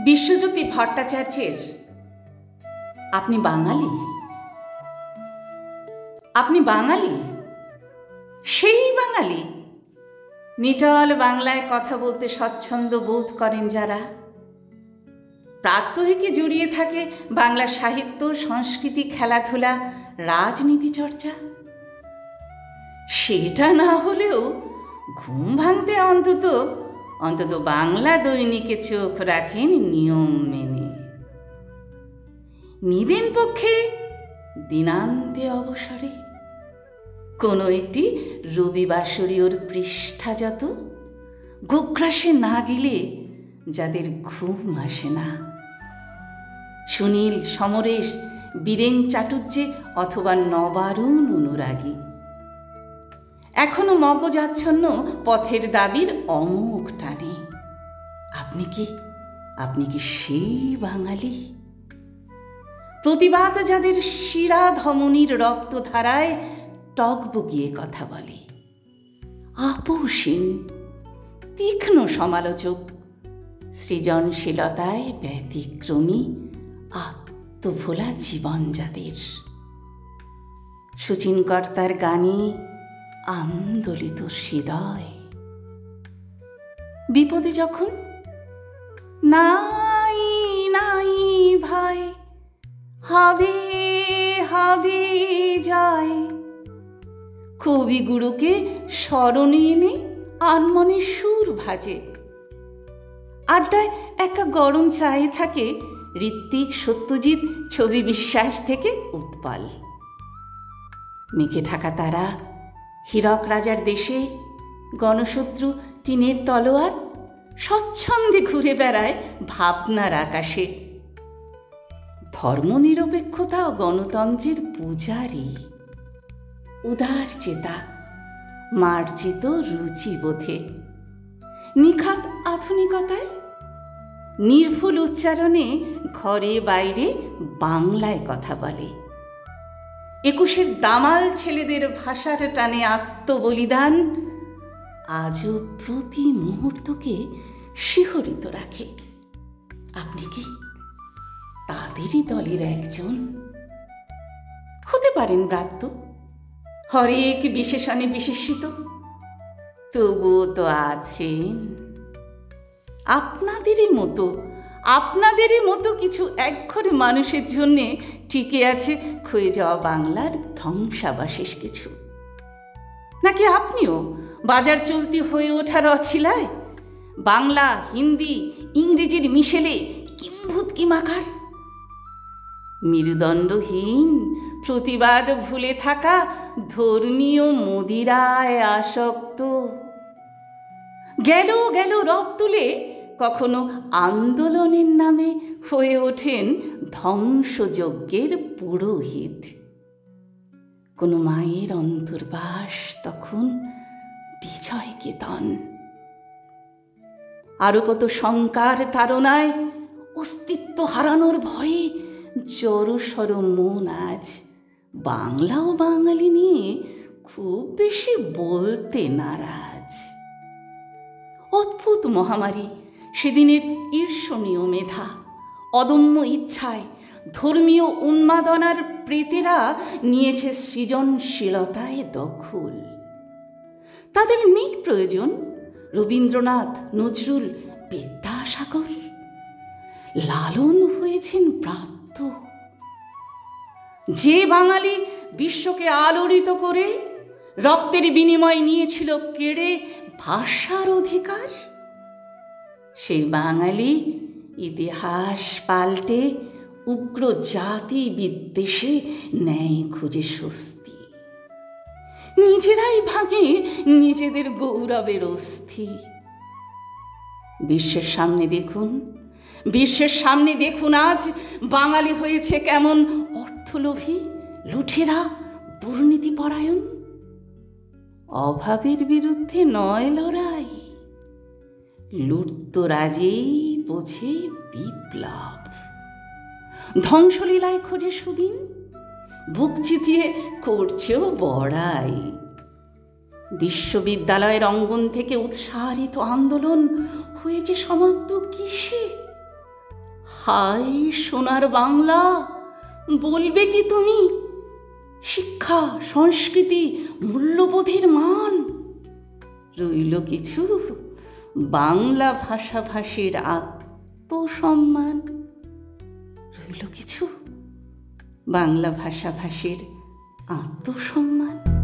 বিশ্বজ্যোতি ভট্টাচার্যের আপনি বাঙালি, আপনি বাঙালি, সেই বাঙালি নিটল বাংলায় কথা বলতে স্বচ্ছন্দ বোধ করেন যারা, প্রাত্যহিকে জড়িয়ে থাকে বাংলা সাহিত্য, সংস্কৃতি, খেলাধুলা, রাজনীতি চর্চা। সেটা না হলেও ঘুম ভাঙতে অন্তত বাংলা দৈনিকে চোখ রাখেন নিয়ম মেনে। নিদেন পক্ষে দিনান্তে অবসরে কোনো একটি রবিবাসরীয়র পৃষ্ঠা যত গোগ্রাসে না গেলে যাদের ঘুম আসে না, সুনীল, সমরেশ, বীরেন চাটুর্যে অথবা নবারুণ অনুরাগী, এখনো মগজাচ্ছন্ন পথের দাবির অমোঘ টানে। আপনি কি সেই বাঙালি? প্রতিবাদ যাদের শিরা ধমনীর রক্তধারায় টগবগিয়ে কথা বলে, আপোষহীন, তীক্ষ্ণ সমালোচক, সৃজনশীলতায় ব্যতিক্রমী, আত্মভোলা জীবন যাদের, শচীনকর্তার গানে আন্দোলিত হৃদয়। বিপদে যখন নাই নাই ভাই, হবে হবে জয়, কবিগুরুকে স্মরণে এনে আনমনে সুর ভাজে। আড্ডায় একটা গরম চায়ে থাকে ঋত্বিক, সত্যজিৎ, ছবি বিশ্বাস থেকে উৎপল। মেঘে ঢাকা তারা, হীরক রাজার দেশে, গণশত্রু, টিনের তলোয়ার স্বচ্ছন্দে ঘুরে বেড়ায় ভাবনার আকাশে। ধর্মনিরপেক্ষতা ও গণতন্ত্রের পূজারী, উদার চেতা, মার্জিত রুচিবোধে, নিখাত আধুনিকতায়, নির্ভুল উচ্চারণে ঘরে বাইরে বাংলায় কথা বলে। 21-এর দামাল ছেলেদের ভাষার টানে আত্মবলিদান আজও প্রতি মুহূর্তকে শিহরিত রাখে। আপনি কি তাদেরই দলের একজন? হতে পারেন ব্রাত্য, হরেক বিশেষণে বিশেষিত, তবুও তো আছেন আপনাদেরই মতো কিছু একঘরে মানুষের জন্যে টিকে আছে ক্ষয়ে যাওয়া বাংলার ধ্বংসাবশেষ কিছু। নাকি আপনিও বাজার চলতি হয়ে ওঠার অছিলায় বাংলা, হিন্দি, ইংরেজির মিশেলে কিম্ভূত কিমাকার, মেরুদণ্ডহীন, প্রতিবাদ ভুলে থাকা ধর্মীয় মদিরায় আসক্ত, গেল রব তুলে কখনো আন্দোলনের নামে হয়ে ওঠেন ধ্বংসযজ্ঞের পুরোহিত। কোনো মায়ের অন্তর্বাস তখন বিজয় কেতন। আরো কত শঙ্কার তাড়নায়, অস্তিত্ব হারানোর ভয়ে জড়সড় মন আজ বাংলা ও বাঙালি নিয়ে খুব বেশি বলতে নারাজ। অদ্ভুত মহামারী সেদিনের ঈর্ষণীয় মেধা, অদম্য ইচ্ছায় ধর্মীয় উন্মাদনার প্রেতেরা নিয়েছে সৃজনশীলতায় দখল। তাদের নেই প্রয়োজন রবীন্দ্রনাথ, নজরুল, বিদ্যাসাগর, লালন হয়েছেন ব্রাত্য। যে বাঙালি বিশ্বকে আলোড়িত করে রক্তের বিনিময় নিয়েছিল কেড়ে ভাষার অধিকার, সেই বাঙালি ইতিহাস পাল্টে উগ্র জাতি বিদ্বেষে ন্যায় খুঁজে স্বস্তি। নিজেরাই ভাঙে নিজেদের গৌরবের অস্থি। বিশ্বের সামনে দেখুন আজ বাঙালি হয়েছে কেমন অর্থলোভী, লুঠেরা, দুর্নীতিপরায়ণ। অভাবের বিরুদ্ধে নয় লড়াই, লুটতরাজেই বোঝে বিপ্লব। ধ্বংসলীলায় খোঁজে সুদিন, বুক চিতিয়ে করছেও বড়াই। বিশ্ববিদ্যালয়ের অঙ্গন থেকে উৎসারিত আন্দোলন হয়েছে সমাপ্ত কিসে? হায় সোনার বাংলা, বলবে কি তুমি? শিক্ষা, সংস্কৃতি, মূল্যবোধের মান, রইল কিছু বাংলা ভাষাভাষীর আত্মসম্মান। রইল কিছু বাংলা ভাষাভাষীর আত্মসম্মান।